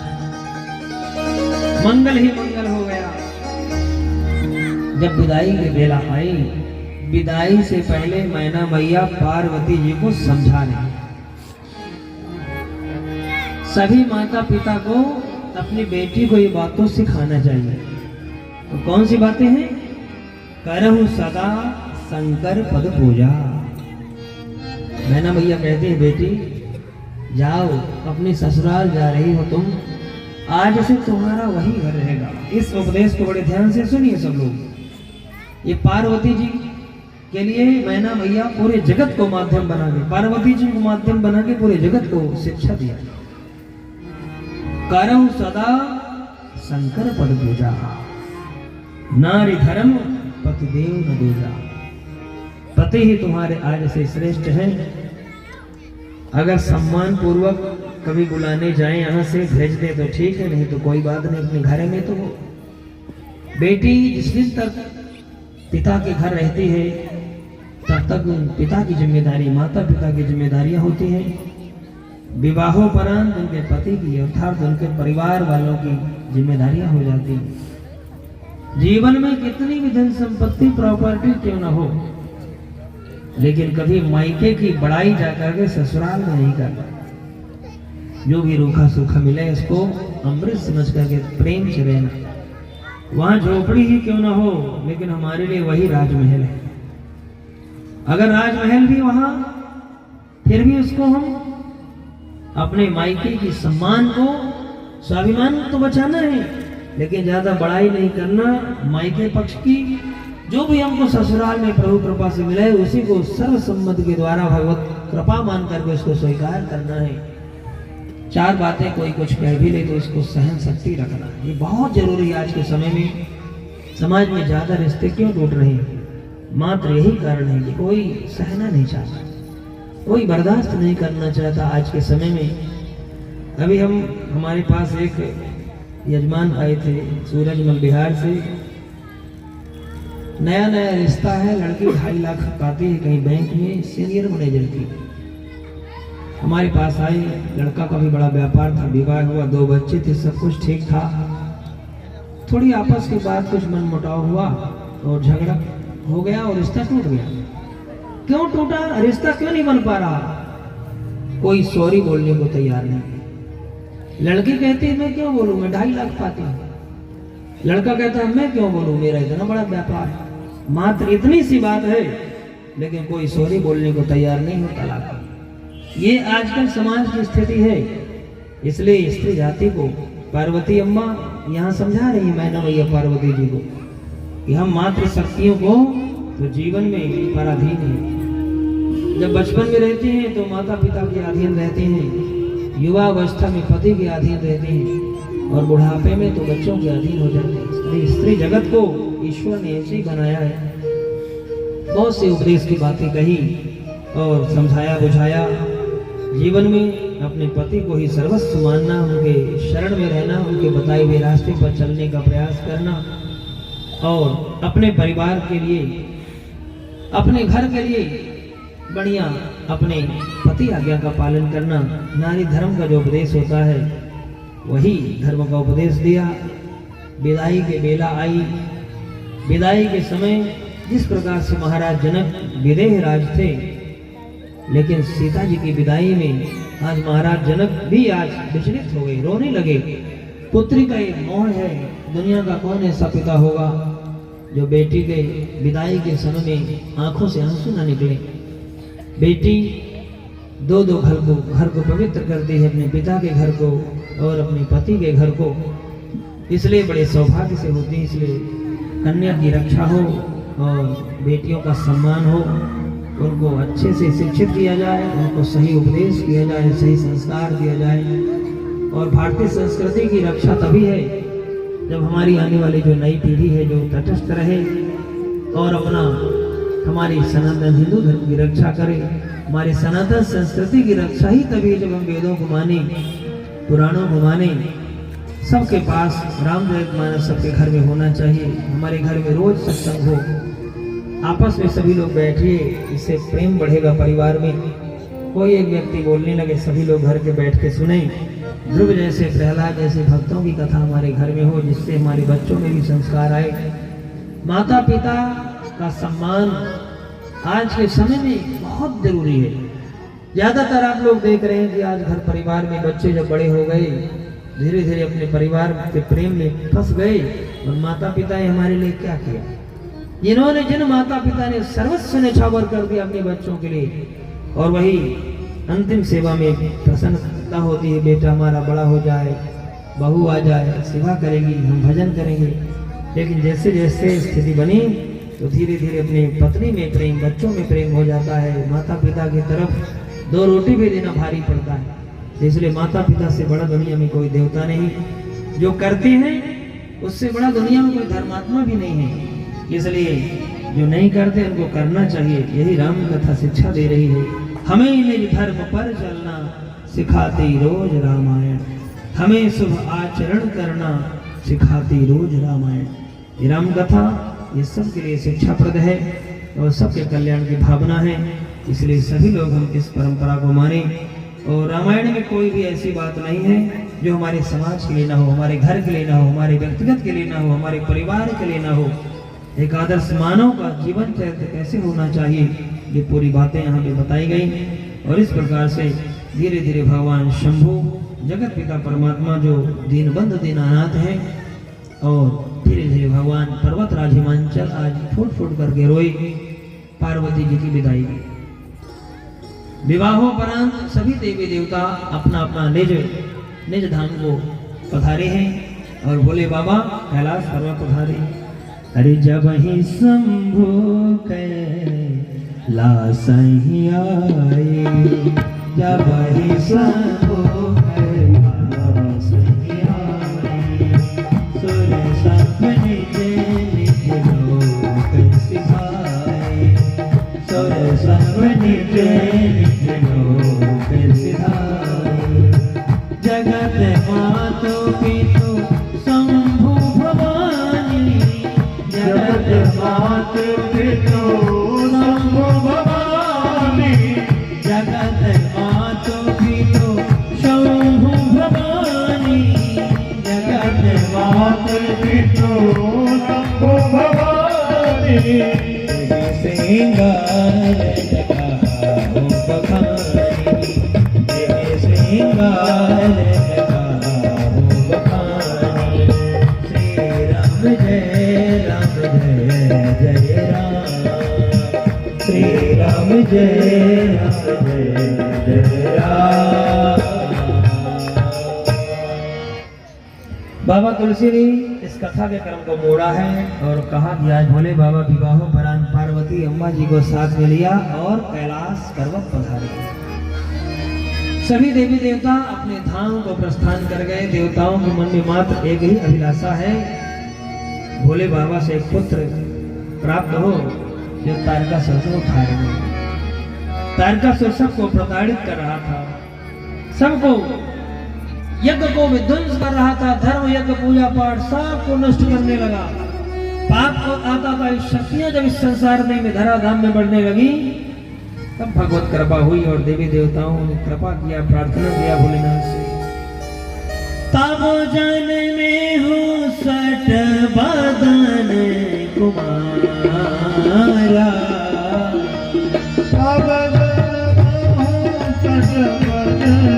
मंगल ही मंगल हो गया। जब विदाई की बेला आई, विदाई से पहले मैना मैया पार्वती जी को समझा रही। सभी माता पिता को अपनी बेटी को ये बात तो सिखाना चाहिए। तो कौन सी बातें हैं? करहु सदा शंकर पद पूजा। मैना भैया कहते हैं बेटी जाओ, अपने ससुराल जा रही हो तुम, आज से तुम्हारा वही घर रहेगा। इस उपदेश को बड़े ध्यान से सुनिए सब लोग। ये पार्वती जी के लिए मैना भैया पूरे जगत को माध्यम बना के, पार्वती जी को माध्यम बना के पूरे जगत को शिक्षा दिया। करहु सदा शंकर पद पूजा, नारी धर्म पतिदेव न दूजा। पति ही तुम्हारे आज से श्रेष्ठ है। अगर सम्मान पूर्वक कभी बुलाने जाए यहाँ से भेज दे तो ठीक है, नहीं तो कोई बात नहीं, अपने घर में तो हो। बेटी जिस दिन तक पिता के घर रहती है तब तक पिता की जिम्मेदारी, माता पिता की जिम्मेदारियां होती हैं। विवाहोपरांत उनके पति की अर्थात उनके परिवार वालों की जिम्मेदारियां हो जाती हैं। जीवन में कितनी भी धन संपत्ति प्रॉपर्टी क्यों न हो, लेकिन कभी मायके की बड़ाई जाकर के ससुराल में नहीं करना। जो भी रूखा सूखा मिले उसको अमृत समझ करके प्रेम से रहना। वहां झोपड़ी ही क्यों ना हो, लेकिन हमारे लिए वही राजमहल है। अगर राजमहल भी वहां, फिर भी उसको हम अपने मायके की सम्मान को, स्वाभिमान तो बचाना है, लेकिन ज्यादा बड़ाई नहीं करना। मायके पक्ष की जो भी हमको ससुराल में प्रभु कृपा से मिला है, उसी को सर्वसम्मति के द्वारा भगवत कृपा मान करके उसको स्वीकार करना है। चार बातें कोई कुछ कह भी ले तो उसको सहन शक्ति रखना, ये बहुत जरूरी है। आज के समय में समाज में ज्यादा रिश्ते क्यों टूट रहे हैं? मात्र यही कारण है कि कोई सहना नहीं चाहता, कोई बर्दाश्त नहीं करना चाहता आज के समय में। अभी हमारे पास एक यजमान आए थे सूरजमल बिहार से, नया नया रिश्ता है, लड़की 2.5 लाख पाती है कहीं बैंक में सीनियर मैनेजर की। हमारे पास आए, लड़का का भी बड़ा व्यापार था, विवाह हुआ, 2 बच्चे थे, सब कुछ ठीक था। थोड़ी आपस की बात, कुछ मन मुटाव हुआ और झगड़ा हो गया और रिश्ता टूट गया। क्यों टूटा? रिश्ता क्यों नहीं बन पा रहा? कोई सॉरी बोलने को तैयार नहीं। लड़की कहती है मैं क्यों बोलूं, मैं 2.5 लाख पाती हूँ। लड़का कहता है मैं क्यों बोलूं, मेरा इतना बड़ा व्यापार है। मात्र इतनी सी बात है, लेकिन कोई सॉरी बोलने को तैयार नहीं हो। तलाक, ये आजकल समाज की स्थिति है। इसलिए स्त्री जाति को पार्वती अम्मा यहाँ समझा रही है, मैंने भैया पार्वती जी को, कि हम मात्र शक्तियों को तो जीवन में पराधीन है। जब बचपन में रहते हैं तो माता पिता के अधीन रहते हैं, युवा अवस्था में पति के अधीन रहते हैं, और बुढ़ापे में तो बच्चों के अधीन हो जाते हैं। स्त्री जगत को ईश्वर ने ऐसे ही बनाया है। बहुत से उपदेश की बातें कही और समझाया बुझाया। जीवन में अपने पति को ही सर्वस्व मानना, उनके शरण में रहना, उनके बताए हुए रास्ते पर चलने का प्रयास करना, और अपने परिवार के लिए, अपने घर के लिए बढ़िया अपने पति आज्ञा का पालन करना, नारी धर्म का जो उपदेश होता है वही धर्म का उपदेश दिया। विदाई के बेला आई, विदाई के समय जिस प्रकार से महाराज जनक विदेह राज थे, लेकिन सीता जी की विदाई में आज महाराज जनक भी आज विचलित हो गए, रोने लगे। पुत्री का ये मोह है, दुनिया का कौन ऐसा पिता होगा जो बेटी के विदाई के समय में आंखों से आंसू ना निकले। बेटी दो घर को पवित्र करती है, अपने पिता के घर को और अपने पति के घर को, इसलिए बड़े सौभाग्य से होती है। इसलिए कन्या की रक्षा हो और बेटियों का सम्मान हो, उनको अच्छे से शिक्षित किया जाए, उनको सही उपदेश किया जाए, सही संस्कार दिया जाए। और भारतीय संस्कृति की रक्षा तभी है जब हमारी आने वाली जो नई पीढ़ी है जो तटस्थ रहे और अपना हमारी सनातन हिंदू धर्म की रक्षा करे। हमारी सनातन संस्कृति की रक्षा ही तभी जब हम वेदों को माने, पुराणों को माने। सबके पास रामचरितमानस सबके घर में होना चाहिए। हमारे घर में रोज सत्संग हो, आपस में सभी लोग बैठिए, इससे प्रेम बढ़ेगा परिवार में। कोई एक व्यक्ति बोलने लगे, सभी लोग घर के बैठ के सुने। ध्रुव जैसे, प्रहलाद जैसे भक्तों की कथा हमारे घर में हो, जिससे हमारे बच्चों में भी संस्कार आए। माता पिता का सम्मान आज के समय में बहुत जरूरी है। ज्यादातर आप लोग देख रहे हैं कि आज घर परिवार में बच्चे जब बड़े हो गए, धीरे धीरे अपने परिवार के प्रेम में फंस गए। और माता पिता ने हमारे लिए क्या किया? जिन माता पिता ने सर्वस्व न्यौछावर कर दिया अपने बच्चों के लिए, और वही अंतिम सेवा में प्रसन्नता होती है, बेटा हमारा बड़ा हो जाए, बहू आ जाए, सेवा करेगी, हम भजन करेंगे। लेकिन जैसे जैसे स्थिति बनी तो धीरे धीरे अपनी पत्नी में प्रेम, बच्चों में प्रेम हो जाता है। माता पिता की तरफ 2 रोटी भी देना भारी पड़ता है। इसलिए माता पिता से बड़ा दुनिया में कोई देवता नहीं, जो करते हैं उससे बड़ा दुनिया में कोई धर्मात्मा भी नहीं है। इसलिए जो नहीं करते उनको करना चाहिए। यही राम कथा शिक्षा दे रही है। हमें निज धर्म पर चलना सिखाती रोज रामायण, हमें शुभ आचरण करना सिखाती रोज रामायण। ये राम कथा ये सब के लिए शिक्षाप्रद है और सबके कल्याण की भावना है। इसलिए सभी लोग हम इस परंपरा को माने। और रामायण में कोई भी ऐसी बात नहीं है जो हमारे समाज के लिए ना हो, हमारे घर के लिए ना हो, हमारे व्यक्तिगत के लिए ना हो, हमारे परिवार के लिए ना हो। एक आदर्श मानव का जीवन चरित्र कैसे होना चाहिए, ये पूरी बातें यहाँ पे बताई गई। और इस प्रकार से धीरे धीरे भगवान शंभु जगत पिता परमात्मा जो दीनबंधु दीनानाथ है और धीरे धीरे भगवान पर्वतराज हिमांचल आज फूट फूट करके रोए पार्वती जी की विदाई की। विवाहोपरांत सभी देवी देवता अपना अपना निज निज धाम को पधारे हैं और बोले बाबा कैलाश पर्वत पधारे। अरे जब ही शंभु कैलाश ही आए, जब ही शंभु कैलाश ही आए, सुर सब निज निज लोक सिधाए, सुर सब निज निज लोक सिधाए। जगत मातु पितु शंभु भवानी, जगत मातु पितु शंभु भवानी, जगत मातु पितु शंभु भवानी, जगत मातु पितु शंभु भवानी। श्रृंगार जगाओ बखानी, श्रृंगार जगाओ बखानी। श्री राम जय राम, श्री राम जय राम। बाबा तुलसी ने इस कथा के क्रम को मोड़ा है और कहा कि आज भोले बाबा विवाहोपरांत पार्वती अम्बा जी को साथ में लिया और कैलाश पर्वत पधारे। सभी देवी देवता अपने धाम को प्रस्थान कर गए। देवताओं के मन में मात्र एक ही अभिलाषा है, भोले बाबा से एक पुत्र प्राप्त हो जो तारकासुर को खा रहे। तारकासुर सबको प्रताड़ित कर रहा था, सबको यज्ञ को विध्वंस कर रहा था, धर्म यज्ञ पूजा पाठ सबको नष्ट करने लगा। पाप को आता था, शक्तियां जब इस संसार में धराधाम में बढ़ने लगी तब भगवत कृपा हुई और देवी देवताओं ने कृपा किया, प्रार्थना किया भोलेनाथ से। तब जन में हो सट बदन कुमारा, तब सट बदन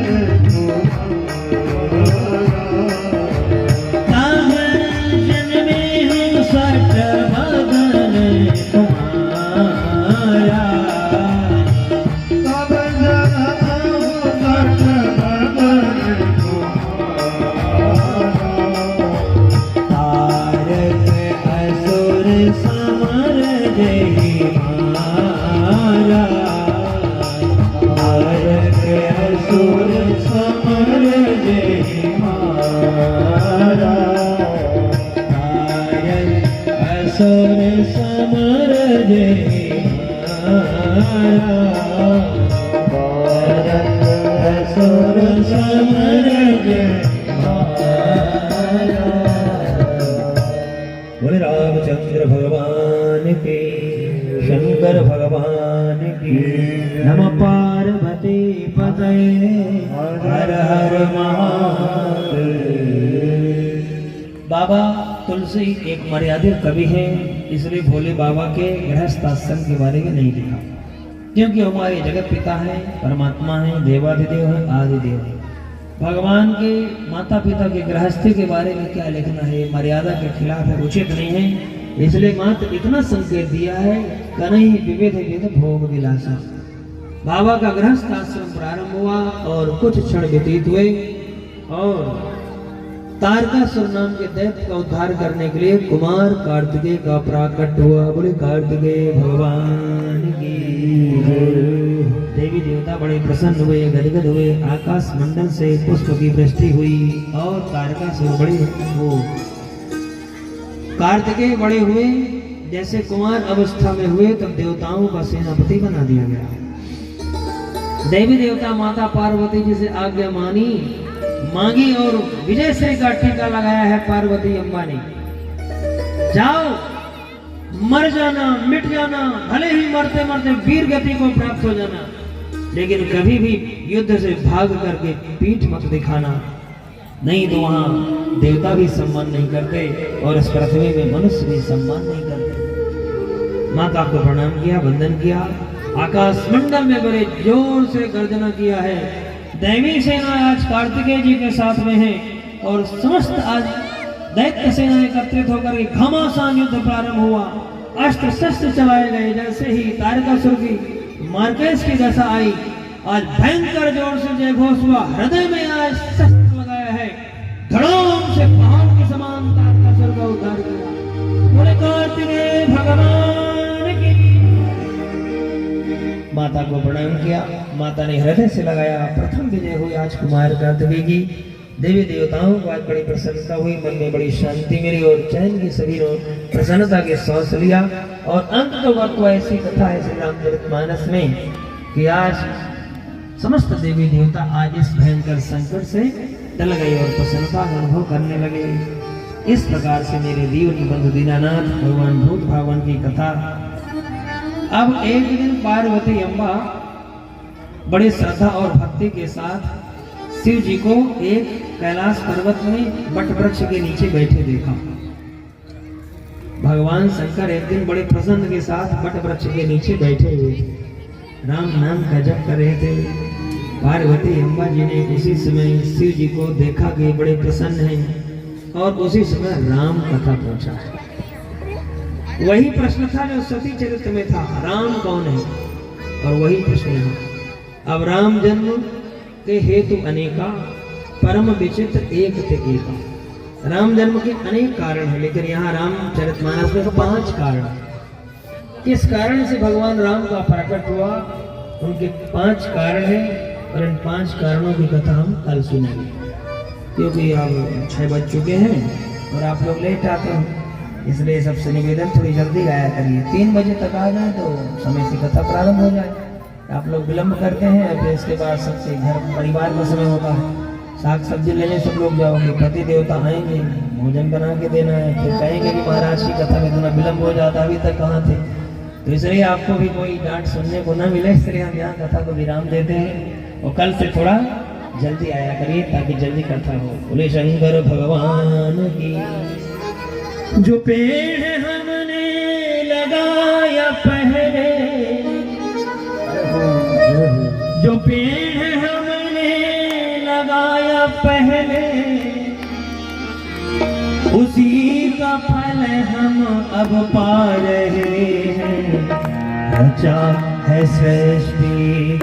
बोले रामचंद्र भगवान की, शंकर भगवान की। नमः पार्वती पते हर हर महादेव। बाबा तुलसी एक मर्यादित कवि है, इसलिए भोले बाबा के गृहस्थ आश्रम के बारे में नहीं लिखा, क्योंकि हमारे जगत पिता है, परमात्मा है, देवाधिदेव है, आदिदेव है। भगवान के माता पिता के गृहस्थी के बारे में क्या लिखना है, मर्यादा के खिलाफ है, उचित नहीं है। इसलिए मात्र इतना संकेत दिया है, कन्हई विविध विविध भोग विलासा। बाबा का गृहस्थ आश्रम प्रारंभ हुआ और कुछ क्षण व्यतीत हुए और तारकासुर नाम के दैत्य का उद्धार करने के लिए कुमार कार्तिकेय का प्राकट हुआ। बोले कार्तिकेय भगवान की। देवी देवता बड़े प्रसन्न हुए, गदगद हुए, आकाश मंडल से पुष्प की वृष्टि हुई और तारकासुर बड़े वो कार्तिकेय बड़े हुए। जैसे कुमार अवस्था में हुए तब देवताओं का सेनापति बना दिया गया। देवी देवता माता पार्वती जी से आज्ञा मांगी और विजय श्री का टीका लगाया है पार्वती अम्बा ने। जाओ, मर जाना, मिट जाना, भले ही मरते मरते वीर गति को प्राप्त हो जाना, लेकिन कभी भी युद्ध से भाग करके पीठ मत दिखाना, नहीं तो वहां देवता भी सम्मान नहीं करते और इस पृथ्वी में मनुष्य भी सम्मान नहीं करते। माता को प्रणाम किया, वंदन किया, आकाश मंडल में बड़े जोर से गर्जना किया है। दैवी सेना आज कार्तिकेय जी के साथ में है और समस्त आज दैत्य सेना एकत्रित होकर के घमासान युद्ध प्रारंभ हुआ। अस्त्र शस्त्र चलाए गए। जैसे ही तारकासुर की मार्केश की दशा आई, आज भयंकर जोर से जय घोष हुआ। हृदय में आज शस्त्र लगाया है, धड़ाम से पहाड़ के समान तारकासुर का उद्धार किया। बोले कार्तिकेय भगवान की। माता को प्रणाम किया। माता ने हृदय से लगाया। प्रथम विजय हुई आज कुमार कार्तिकेय की। देवी देवताओं को आज बड़ी प्रसन्नता हुई, मन में बड़ी शांति मिली और चैन की सभी प्रसन्नता के सांस लिया। और अंत तो वक्त ऐसी कथा है श्री रामचरितमानस में कि आज समस्त देवी देवता आज इस भयंकर संकट से टल गए और प्रसन्नता का अनुभव करने लगे। इस प्रकार से मेरे दीवनी बंधु दीनानाथ भगवान भूत भावन की कथा। अब एक दिन पार्वती अम्बा बड़ी श्रद्धा और भक्ति के साथ शिव जी को एक कैलाश पर्वत में वट वृक्ष के नीचे बैठे देखा। भगवान शंकर एक दिन बड़े प्रसन्न के साथ वट वृक्ष के नीचे बैठे हुए थे, राम नाम का जप कर रहे थे। पार्वती अम्बा जी ने उसी समय शिव जी को देखा कि बड़े प्रसन्न हैं और उसी समय राम कथा पूछा। वही प्रश्न था जो सती चरित्र में था, राम कौन है, और वही प्रश्न यहाँ। अब राम जन्म के हेतु अनेका, परम विचित्र एक थे एका। राम जन्म के अनेक कारण है, लेकिन यहाँ रामचरितमानस में 5 कारण। किस कारण से भगवान राम का प्रकट हुआ, उनके 5 कारण हैं और इन 5 कारणों की कथा हम कल सुनेंगे, क्योंकि अब 6 बज चुके हैं और आप लोग लेट आते हैं, इसलिए सबसे निवेदन थोड़ी जल्दी गाया करिए। 3 बजे तक आ जाए तो समय से कथा प्रारंभ हो जाए। आप लोग विलम्ब करते हैं, फिर इसके बाद सबसे घर परिवार का समय होता है, साग सब्जी लेने सब लोग जाओगे, पति देवता आएंगे, भोजन बना के देना है, फिर कहेंगे कि महाराज की कथा में इतना विलम्ब हो जाता, अभी तक कहाँ थे। तो इसलिए आपको भी कोई डांट सुनने को न मिले, इसलिए हम यहाँ कथा को विराम देते हैं और कल से थोड़ा जल्दी आया करिए ताकि जल्दी कथा हो। बोले शंकर भगवान की। जो पेड़ हमने लगाया पहले, जो पेड़ हमने लगाया पहले, उसी का फल हम अब पा रहे हैं। अच्छा है सृष्टि